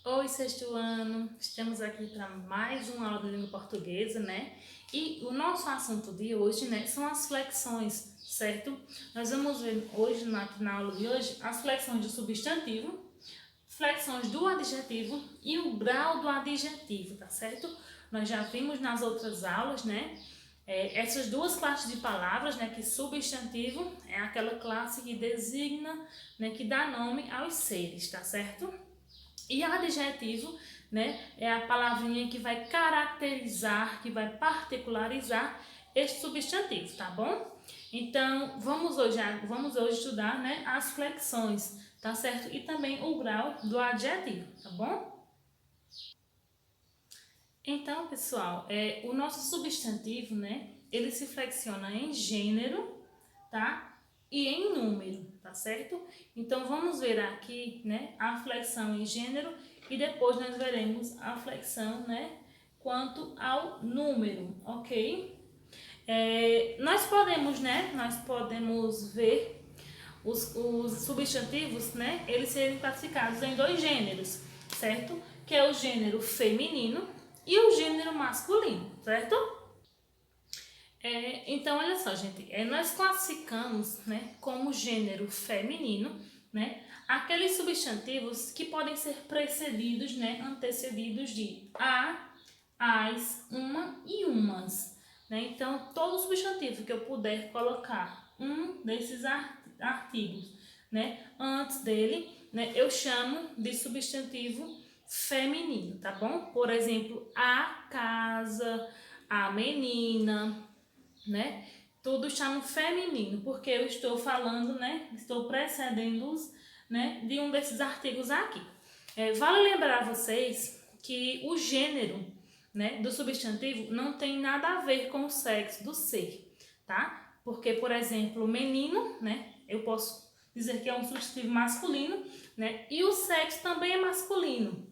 Oi, sexto ano! Estamos aqui para mais uma aula de língua portuguesa, né? E o nosso assunto de hoje, né, são as flexões, certo? Nós vamos ver hoje, na aula de hoje, as flexões do substantivo, flexões do adjetivo e o grau do adjetivo, tá certo? Nós já vimos nas outras aulas, né? Essas duas classes de palavras, né? Que substantivo é aquela classe que designa, né? Que dá nome aos seres, tá certo? E adjetivo, né, é a palavrinha que vai caracterizar, que vai particularizar este substantivo, tá bom? Então, vamos hoje estudar, né, as flexões, tá certo? E também o grau do adjetivo, tá bom? Então, pessoal, o nosso substantivo, né, ele se flexiona em gênero, tá? E em número, tá certo? Então, vamos ver aqui, né, a flexão em gênero e depois nós veremos a flexão, né, quanto ao número, ok? Nós podemos ver os substantivos, né, eles serem classificados em dois gêneros, certo? Que é o gênero feminino e o gênero masculino, certo? Então, olha só, gente, nós classificamos, né, como gênero feminino, né, aqueles substantivos que podem ser precedidos, né, antecedidos de as, uma e umas, né? Então, todo substantivo que eu puder colocar um desses artigos, né, antes dele, né, eu chamo de substantivo feminino, tá bom? Por exemplo, a casa, a menina, né? Tudo está no feminino, porque eu estou falando, né? Estou precedendo-os, né? De um desses artigos aqui. Vale lembrar a vocês que o gênero, né? Do substantivo não tem nada a ver com o sexo do ser, tá? Porque, por exemplo, menino, né? Eu posso dizer que é um substantivo masculino, né? E o sexo também é masculino.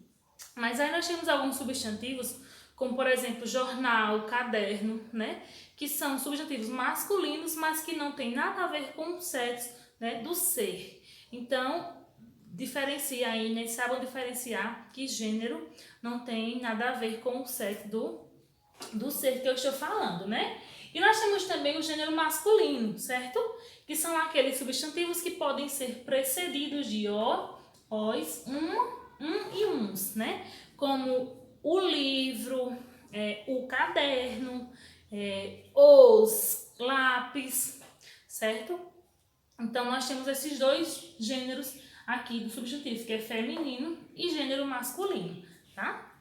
Mas aí nós temos alguns substantivos, como por exemplo jornal, caderno, né? Que são substantivos masculinos, mas que não tem nada a ver com o sexo, né, do ser. Então, diferencia aí, né? Sabem diferenciar que gênero não tem nada a ver com o sexo do ser que eu estou falando, né? E nós temos também o gênero masculino, certo? Que são aqueles substantivos que podem ser precedidos de os, e uns, né? Como o livro, o caderno, os lápis, certo? Então, nós temos esses dois gêneros aqui do substantivo, que é feminino e gênero masculino, tá?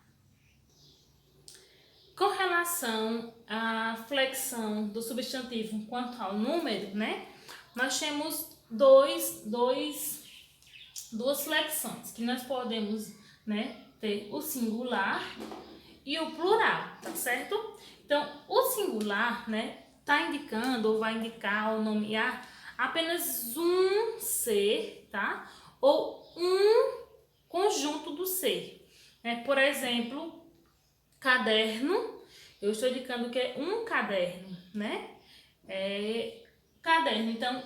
Com relação à flexão do substantivo quanto ao número, né? Nós temos duas flexões, que nós podemos, né, ter o singular e o plural, tá certo? Então, o singular, né, tá indicando ou vai indicar ou nomear apenas um ser, tá? Ou um conjunto do ser. Por exemplo, caderno, eu estou indicando que é um caderno, né? Caderno, então,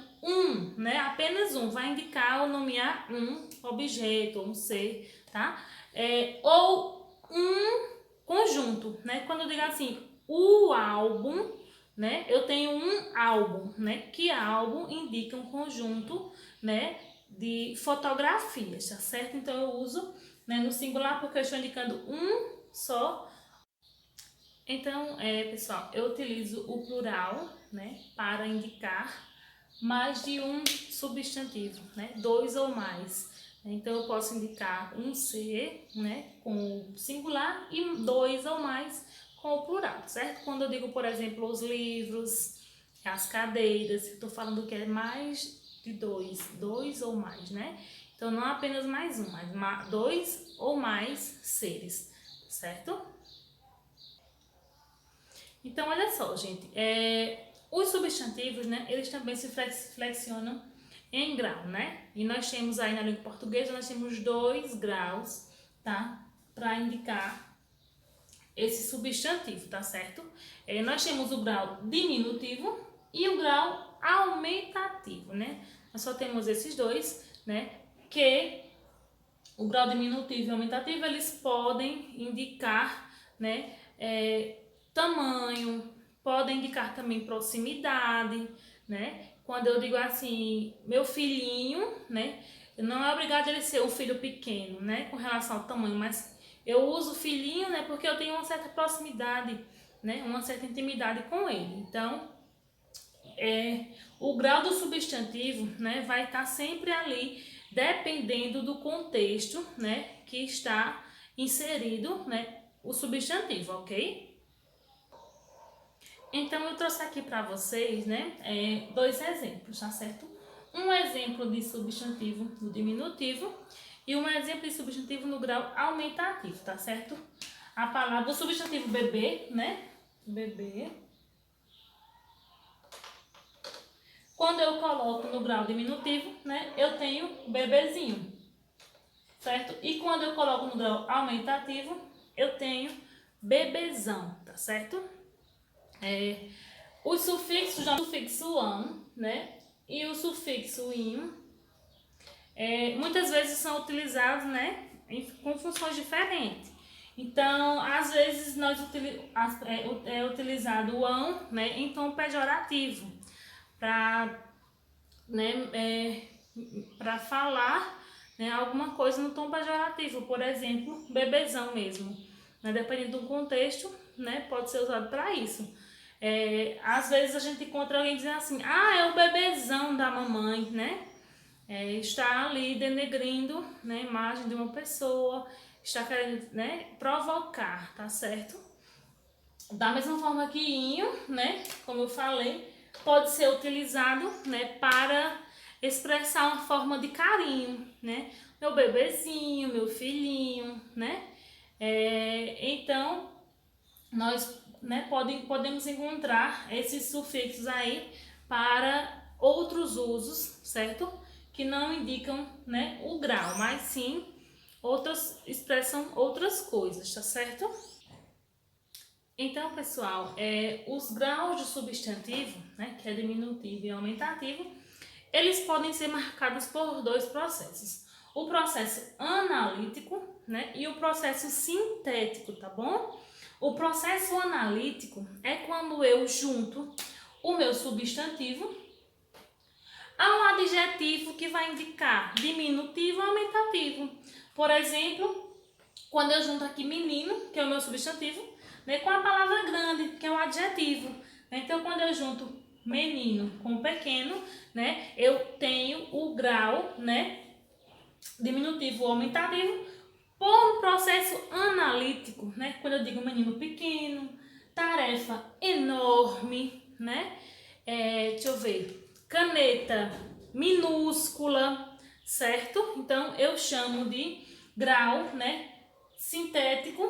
né? Apenas um, vai indicar ou nomear um objeto, um ser, tá? Ou um conjunto, né? Quando eu digo assim, o álbum, né? Eu tenho um álbum, né? Que álbum indica um conjunto, né? De fotografias, tá certo? Então eu uso, né, no singular porque eu estou indicando um só. Então, pessoal, eu utilizo o plural, né, para indicar mais de um substantivo, né, dois ou mais. Então, eu posso indicar um ser, né, com o singular e dois ou mais com o plural, certo? Quando eu digo, por exemplo, os livros, as cadeiras, eu estou falando que é mais de dois ou mais, né? Então, não apenas mais um, mas dois ou mais seres, certo? Então, olha só, gente, os substantivos, né, eles também se flexionam em grau, né? E nós temos aí na língua portuguesa, nós temos 2 graus, tá? Para indicar esse substantivo, tá certo? Nós temos o grau diminutivo e o grau aumentativo, né? Nós só temos esses dois, né? Que o grau diminutivo e aumentativo, eles podem indicar, né, tamanho, podem indicar também proximidade, né? Quando eu digo assim, meu filhinho, né, não é obrigado ele ser um filho pequeno, né, com relação ao tamanho, mas eu uso filhinho, né, porque eu tenho uma certa proximidade, né, uma certa intimidade com ele. Então, o grau do substantivo, né, vai estar sempre ali, dependendo do contexto, né, que está inserido, né, o substantivo, ok? Então, eu trouxe aqui para vocês, né, dois exemplos, tá certo? Um exemplo de substantivo no diminutivo e um exemplo de substantivo no grau aumentativo, tá certo? A palavra, o substantivo bebê, né, bebê. Quando eu coloco no grau diminutivo, né, eu tenho bebezinho, certo? E quando eu coloco no grau aumentativo, eu tenho bebezão, tá certo? Os sufixos, já o sufixo an, né, e o sufixo in, muitas vezes são utilizados, né, com funções diferentes. Então, às vezes é utilizado o an, né, em tom pejorativo, para, né, para falar, né, alguma coisa no tom pejorativo, por exemplo, bebezão mesmo, né, dependendo do contexto, né, pode ser usado para isso. Às vezes a gente encontra alguém dizendo assim, ah, é o bebezão da mamãe, né? Está ali denegrindo, né, a imagem de uma pessoa, está querendo, né, provocar, tá certo? Da mesma forma que inho, né, como eu falei, pode ser utilizado, né, para expressar uma forma de carinho, né? Meu bebezinho, meu filhinho, né? Então, nós, né, podemos encontrar esses sufixos aí para outros usos, certo? Que não indicam, né, o grau, mas sim expressam outras coisas, tá certo? Então, pessoal, os graus de substantivo, né, que é diminutivo e aumentativo, eles podem ser marcados por dois processos. O processo analítico, né, e o processo sintético, tá bom? O processo analítico é quando eu junto o meu substantivo a um adjetivo que vai indicar diminutivo ou aumentativo. Por exemplo, quando eu junto aqui menino, que é o meu substantivo, né, com a palavra grande, que é o adjetivo. Então, quando eu junto menino com pequeno, né, eu tenho o grau, né, diminutivo ou aumentativo por processo analítico, né? Quando eu digo menino pequeno, tarefa enorme, né? Deixa eu ver, caneta minúscula, certo? Então, eu chamo de grau, né, sintético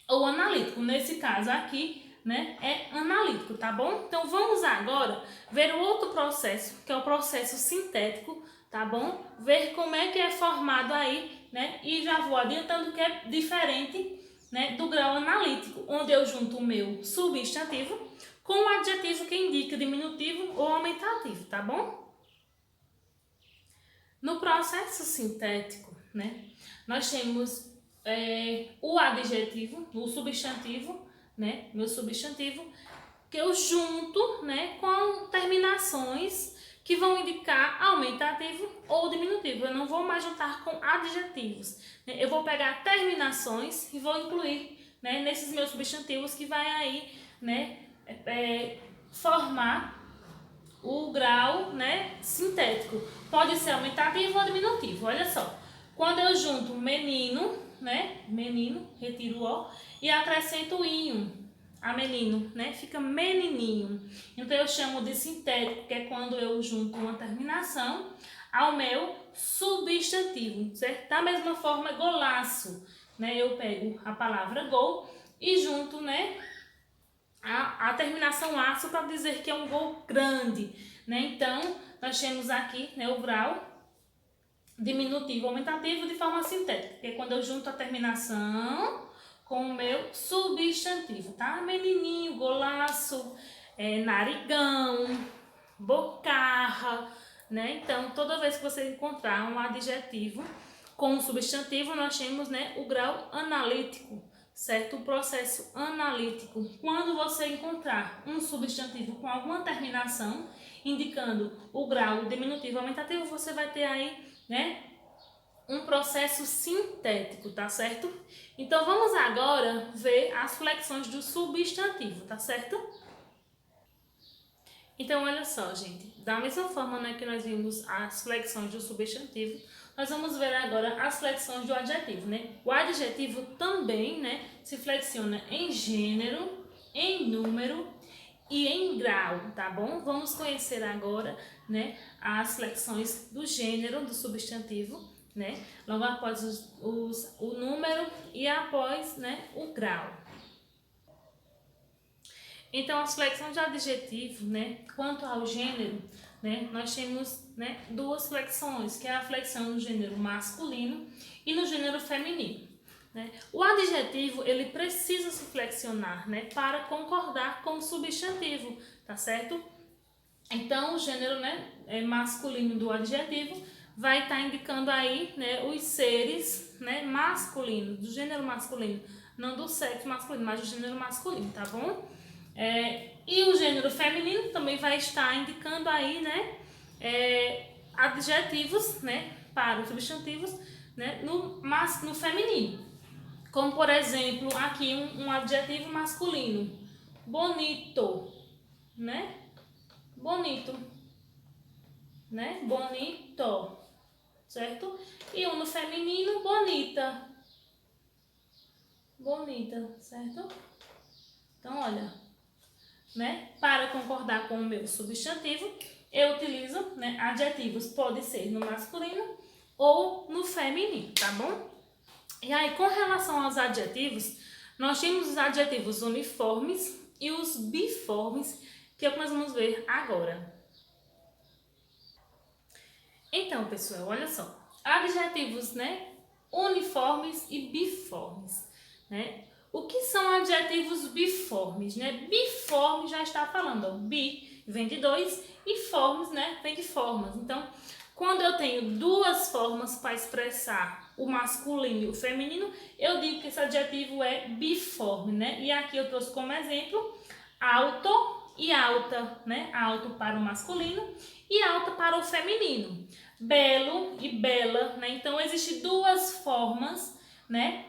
ou analítico. Nesse caso aqui, né, é analítico, tá bom? Então, vamos agora ver o outro processo, que é o processo sintético, tá bom? Ver como é que é formado aí, né? E já vou adiantando que é diferente, né, do grau analítico, onde eu junto o meu substantivo com o adjetivo que indica diminutivo ou aumentativo, tá bom? No processo sintético, né, nós temos o adjetivo, o substantivo, né, meu substantivo, que eu junto, né, com terminações que vão indicar aumentativo ou diminutivo. Eu não vou mais juntar com adjetivos, né? Eu vou pegar terminações e vou incluir, né, nesses meus substantivos que vai aí, né, formar o grau, né, sintético. Pode ser aumentativo ou diminutivo. Olha só. Quando eu junto menino, né, menino, retiro o O e acrescento o inho a menino, né, fica menininho. Então eu chamo de sintético, que é quando eu junto uma terminação ao meu substantivo, certo? Da mesma forma, golaço, né, eu pego a palavra gol e junto, né, a terminação aço para dizer que é um gol grande, né? Então, nós temos aqui, né, o grau diminutivo aumentativo de forma sintética, que é quando eu junto a terminação com o meu substantivo, tá? Menininho, golaço, narigão, bocarra, né? Então, toda vez que você encontrar um adjetivo com o substantivo, nós temos, né, o grau analítico, certo? O processo analítico. Quando você encontrar um substantivo com alguma terminação, indicando o grau diminutivo aumentativo, você vai ter aí, né, um processo sintético, tá certo? Então, vamos agora ver as flexões do substantivo, tá certo? Então, olha só, gente. Da mesma forma, né, que nós vimos as flexões do substantivo, nós vamos ver agora as flexões do adjetivo, né? O adjetivo também, né, se flexiona em gênero, em número e em grau, tá bom? Vamos conhecer agora, né, as flexões do gênero do substantivo, né? Logo após o número e após, né, o grau. Então, as flexões de adjetivo, né, quanto ao gênero, né, nós temos, né, duas flexões, que é a flexão no gênero masculino e no gênero feminino. Né? O adjetivo, ele precisa se flexionar, né, para concordar com o substantivo, tá certo? Então, o gênero, né, masculino do adjetivo vai estar indicando aí, né, os seres, né, masculinos, do gênero masculino, não do sexo masculino, mas do gênero masculino, tá bom? E o gênero feminino também vai estar indicando aí, né, adjetivos, né, para os substantivos, né, no feminino. Como, por exemplo, aqui um adjetivo masculino, bonito, né, bonito, né, bonito, certo? E um no feminino, bonita, bonita, certo? Então, olha, né, para concordar com o meu substantivo, eu utilizo, né, adjetivos, pode ser no masculino ou no feminino, tá bom? E aí, com relação aos adjetivos, nós temos os adjetivos uniformes e os biformes, que é o que nós vamos ver agora. Então, pessoal, olha só. Adjetivos, né, uniformes e biformes, né? O que são adjetivos biformes, né? Biforme já está falando, ó, bi vem de dois e formes, né, vem de formas. Então, quando eu tenho duas formas para expressar o masculino e o feminino, eu digo que esse adjetivo é biforme, né? E aqui eu trouxe como exemplo alto e alta, né? Alto para o masculino e alta para o feminino. Belo e bela, né? Então, existem duas formas, né,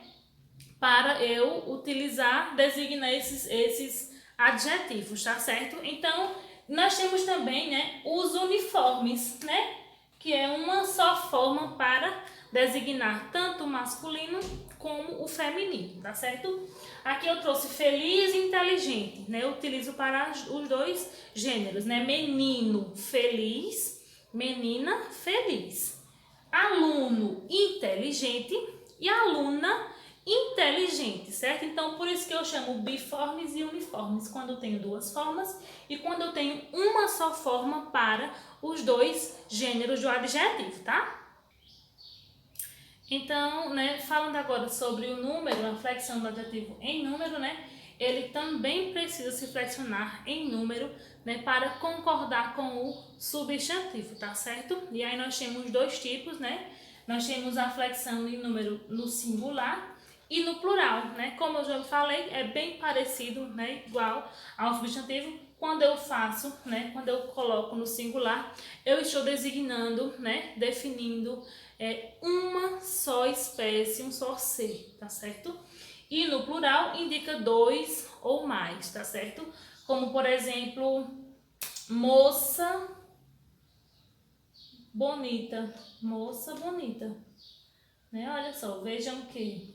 para eu utilizar, designar esses adjetivos, tá certo? Então, nós temos também, né, os uniformes, né, que é uma só forma para designar tanto o masculino como o feminino, tá certo? Aqui eu trouxe feliz e inteligente, né? Eu utilizo para os dois gêneros, né? Menino feliz, menina feliz. Aluno inteligente e aluna inteligente, certo? Então, por isso que eu chamo biformes e uniformes, quando eu tenho duas formas e quando eu tenho uma só forma para os dois gêneros do adjetivo, tá? Então, né, falando agora sobre o número, a flexão do adjetivo em número, né, ele também precisa se flexionar em número, né, para concordar com o substantivo, tá certo? E aí nós temos dois tipos, né? Nós temos a flexão em número no singular e no plural, né? Como eu já falei, é bem parecido, né, igual ao substantivo. Quando eu faço, né, quando eu coloco no singular, eu estou designando, né, definindo uma só espécie, um só ser, tá certo? E no plural indica dois ou mais, tá certo? Como, por exemplo, moça bonita, moça bonita, né? Olha só, vejam que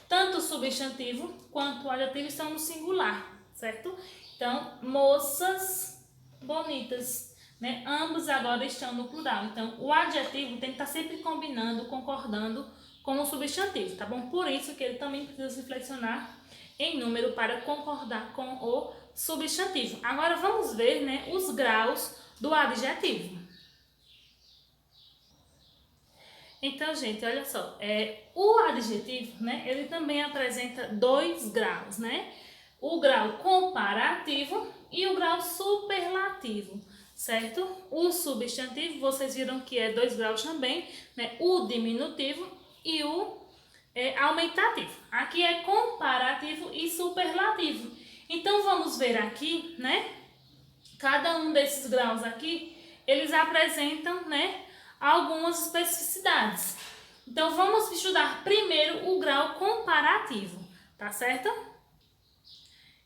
tanto o substantivo quanto o adjetivo estão no singular, certo? Então, moças bonitas, né? Ambos agora estão no plural. Então, o adjetivo tem que estar sempre combinando, concordando com o substantivo, tá bom? Por isso que ele também precisa se flexionar em número para concordar com o substantivo. Agora, vamos ver, né, os graus do adjetivo. Então, gente, olha só, o adjetivo, né, ele também apresenta dois graus, né? O grau comparativo e o grau superlativo, certo? O substantivo, vocês viram que é 2 graus também, né? O diminutivo e o aumentativo. Aqui é comparativo e superlativo. Então, vamos ver aqui, né? Cada um desses graus aqui, eles apresentam, né, algumas especificidades. Então, vamos estudar primeiro o grau comparativo, tá certo?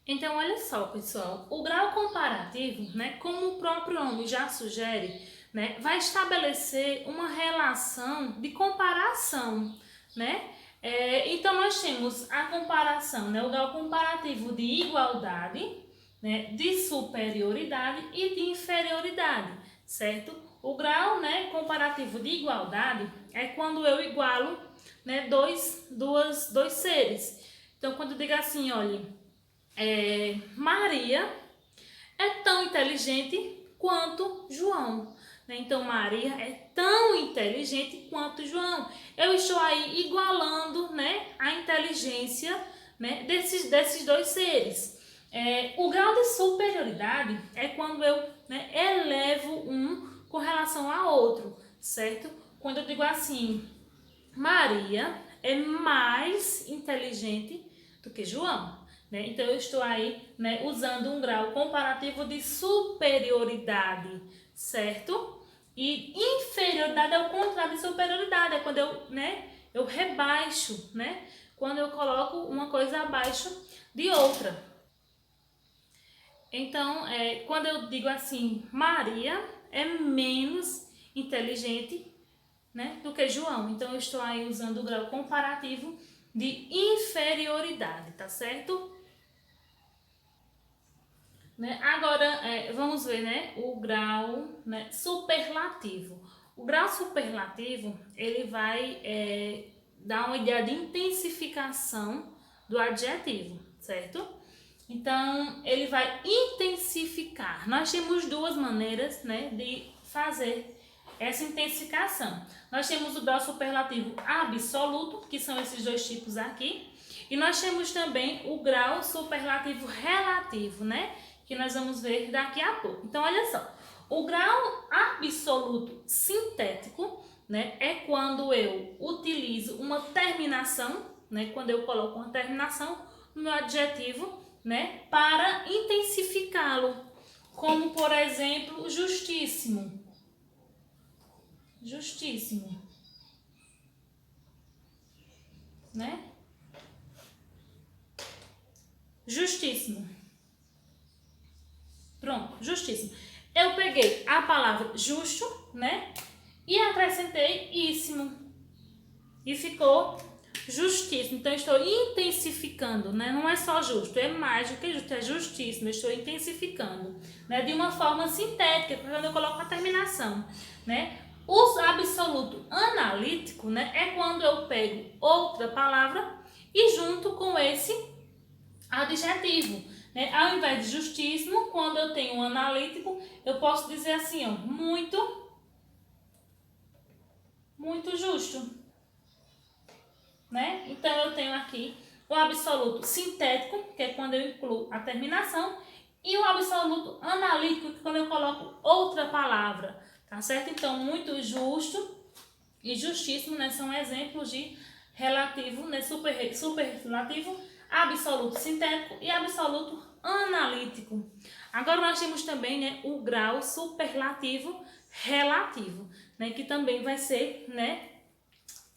Então, olha só, pessoal, o grau comparativo, né, como o próprio nome já sugere, né, vai estabelecer uma relação de comparação, né? Então, nós temos a comparação, né, o grau comparativo de igualdade, né, de superioridade e de inferioridade, certo? O grau, né, comparativo de igualdade é quando eu igualo, né, dois seres. Então, quando eu digo assim, olha, Maria é tão inteligente quanto João, né? Então, Maria é tão inteligente quanto João. Eu estou aí igualando, né, a inteligência, né, desses dois seres. O grau de superioridade é quando eu, né, elevo um com relação a outro, certo? Quando eu digo assim, Maria é mais inteligente do que João, né? Então, eu estou aí, né, usando um grau comparativo de superioridade, certo? E inferioridade é o contrário de superioridade, é quando eu, né, eu rebaixo, né? Quando eu coloco uma coisa abaixo de outra. Então, quando eu digo assim, Maria é menos inteligente, né, do que João. Então, eu estou aí usando o grau comparativo de inferioridade, tá certo? Né? Agora, vamos ver, né, o grau, né, superlativo. O grau superlativo, ele vai dar uma ideia de intensificação do adjetivo, certo? Então, ele vai intensificar. Nós temos duas maneiras, né, de fazer essa intensificação. Nós temos o grau superlativo absoluto, que são esses dois tipos aqui, e nós temos também o grau superlativo relativo, né, que nós vamos ver daqui a pouco. Então, olha só, o grau absoluto sintético, né, é quando eu utilizo uma terminação, né, quando eu coloco uma terminação no meu adjetivo, né, para intensificá-lo, como, por exemplo, justíssimo. Justíssimo, né? Justíssimo. Pronto, justíssimo. Eu peguei a palavra justo, né? E acrescentei íssimo. E ficou justíssimo. Então, eu estou intensificando, né? Não é só justo, é mais do que justo, é justíssimo. Eu estou intensificando, né? De uma forma sintética, quando eu coloco a terminação, né? O absoluto analítico, né? É quando eu pego outra palavra e junto com esse adjetivo, né? Ao invés de justíssimo, quando eu tenho um analítico, eu posso dizer assim, ó, muito justo, né? Então, eu tenho aqui o absoluto sintético, que é quando eu incluo a terminação, e o absoluto analítico, que é quando eu coloco outra palavra, tá certo? Então, muito justo e justíssimo, né, são exemplos de relativo, né, superlativo, absoluto sintético e absoluto analítico. Agora, nós temos também, né, o grau superlativo relativo, né, que também vai ser, né,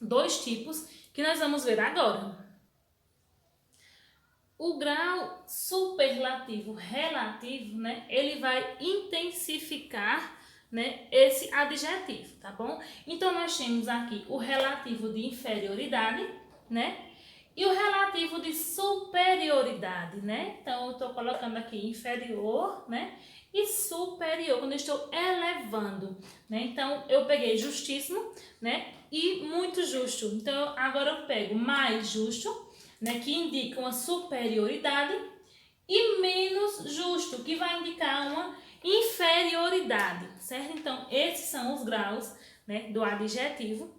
dois tipos que nós vamos ver agora. O grau superlativo relativo, né, ele vai intensificar, né, esse adjetivo, tá bom? Então, nós temos aqui o relativo de inferioridade, né, e o relativo de superioridade, né? Então, eu estou colocando aqui inferior, né, e superior, quando eu estou elevando, né? Então, eu peguei justíssimo, né, e muito justo. Então, agora eu pego mais justo, né, que indica uma superioridade, e menos justo, que vai indicar uma inferioridade, certo? Então, esses são os graus, né, do adjetivo